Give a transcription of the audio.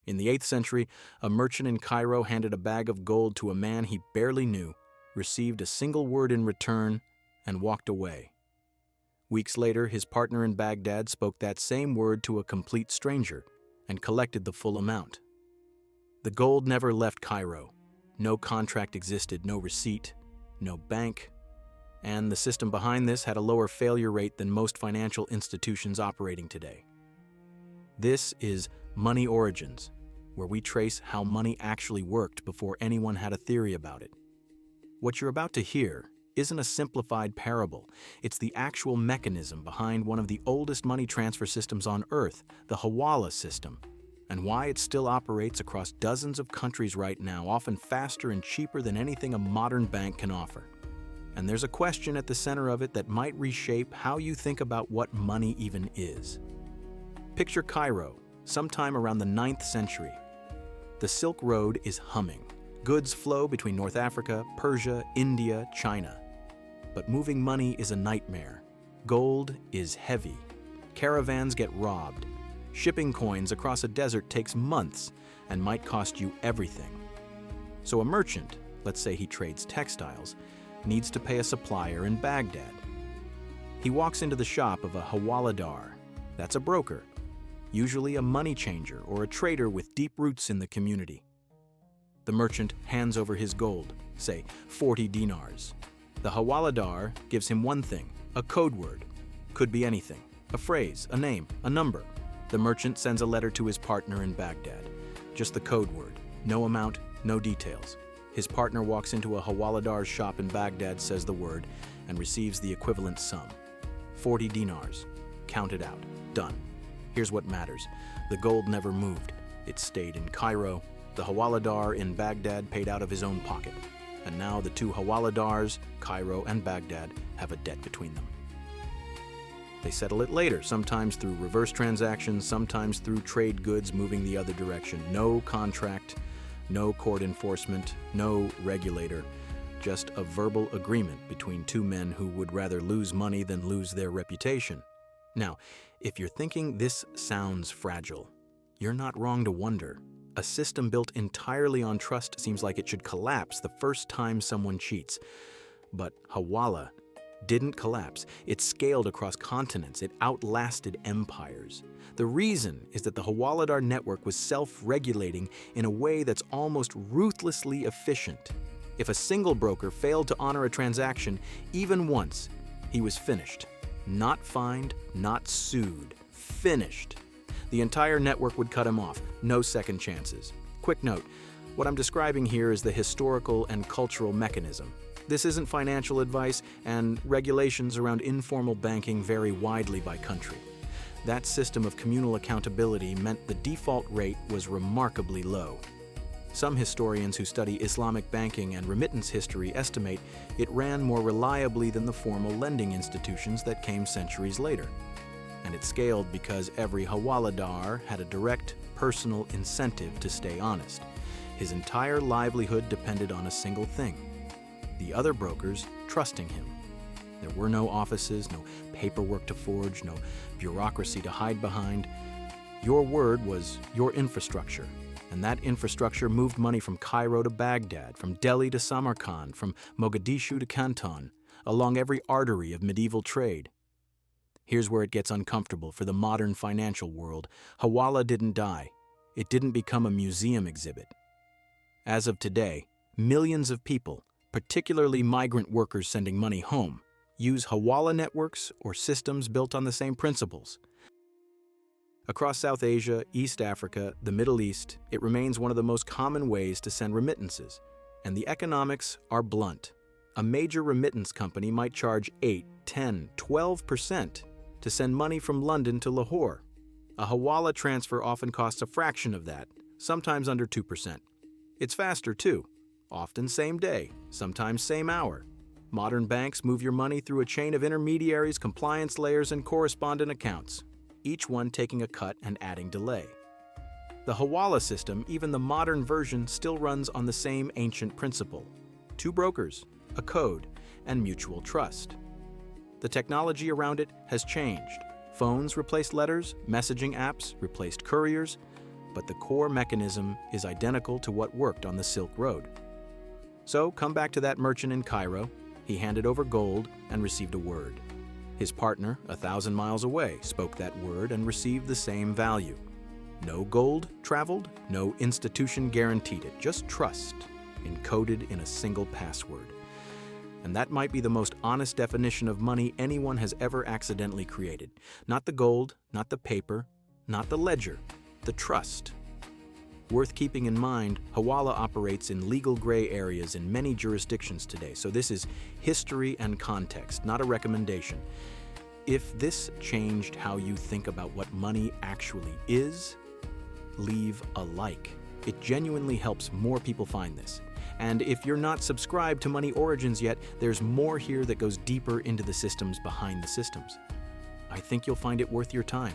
In the 8th century, a merchant in Cairo handed a bag of gold to a man he barely knew, received a single word in return, and walked away. Weeks later, his partner in Baghdad spoke that same word to a complete stranger and collected the full amount. The gold never left Cairo. No contract existed, no receipt, no bank, and the system behind this had a lower failure rate than most financial institutions operating today. This is Money Origins, where we trace how money actually worked before anyone had a theory about it. What you're about to hear isn't a simplified parable. It's the actual mechanism behind one of the oldest money transfer systems on Earth, the Hawala system, and why it still operates across dozens of countries right now, often faster and cheaper than anything a modern bank can offer. And there's a question at the center of it that might reshape how you think about what money even is. Picture Cairo, sometime around the 9th century. The Silk Road is humming. Goods flow between North Africa, Persia, India, China. But moving money is a nightmare. Gold is heavy. Caravans get robbed. Shipping coins across a desert takes months and might cost you everything. So a merchant, let's say he trades textiles, needs to pay a supplier in Baghdad. He walks into the shop of a Hawaladar. That's a broker, usually a money changer or a trader with deep roots in the community. The merchant hands over his gold, say 40 dinars. The Hawaladar gives him one thing, a code word. Could be anything, a phrase, a name, a number. The merchant sends a letter to his partner in Baghdad. Just the code word, no amount, no details. His partner walks into a Hawaladar's shop in Baghdad, says the word, and receives the equivalent sum. 40 dinars. Counted out. Done. Here's what matters. The gold never moved. It stayed in Cairo. The Hawaladar in Baghdad paid out of his own pocket. And now the two Hawaladars, Cairo and Baghdad, have a debt between them. They settle it later, sometimes through reverse transactions, sometimes through trade goods moving the other direction. No contract, no court enforcement, no regulator, just a verbal agreement between two men who would rather lose money than lose their reputation. Now, if you're thinking this sounds fragile, you're not wrong to wonder. A system built entirely on trust seems like it should collapse the first time someone cheats. But Hawala didn't collapse. It scaled across continents. It outlasted empires. The reason is that the Hawaladar network was self-regulating in a way that's almost ruthlessly efficient. If a single broker failed to honor a transaction, even once, he was finished. Not fined, not sued. Finished. The entire network would cut him off. No second chances. Quick note, what I'm describing here is the historical and cultural mechanism. This isn't financial advice, and regulations around informal banking vary widely by country. That system of communal accountability meant the default rate was remarkably low. Some historians who study Islamic banking and remittance history estimate it ran more reliably than the formal lending institutions that came centuries later. And it scaled because every Hawaladar had a direct, personal incentive to stay honest. His entire livelihood depended on a single thing: the other brokers trusting him. There were no offices, no paperwork to forge, no bureaucracy to hide behind. Your word was your infrastructure, and that infrastructure moved money from Cairo to Baghdad, from Delhi to Samarkand, from Mogadishu to Canton, along every artery of medieval trade. Here's where it gets uncomfortable for the modern financial world. Hawala didn't die. It didn't become a museum exhibit. As of today, millions of people, particularly migrant workers sending money home, use Hawala networks or systems built on the same principles. Across South Asia, East Africa, the Middle East, it remains one of the most common ways to send remittances, and the economics are blunt. A major remittance company might charge 8, 10, 12% to send money from London to Lahore. A Hawala transfer often costs a fraction of that, sometimes under 2%. It's faster too, often same day, sometimes same hour. Modern banks move your money through a chain of intermediaries, compliance layers, and correspondent accounts, each one taking a cut and adding delay. The Hawala system, even the modern version, still runs on the same ancient principle: two brokers, a code, and mutual trust. The technology around it has changed. Phones replaced letters, messaging apps replaced couriers, but the core mechanism is identical to what worked on the Silk Road. So come back to that merchant in Cairo. He handed over gold and received a word. His partner, 1,000 miles away, spoke that word and received the same value. No gold traveled, no institution guaranteed it, just trust, encoded in a single password. And that might be the most honest definition of money anyone has ever accidentally created. Not the gold, not the paper, not the ledger, the trust. Worth keeping in mind, Hawala operates in legal gray areas in many jurisdictions today, so this is history and context, not a recommendation. If this changed how you think about what money actually is, leave a like. It genuinely helps more people find this. And if you're not subscribed to Money Origins yet, there's more here that goes deeper into the systems behind the systems. I think you'll find it worth your time.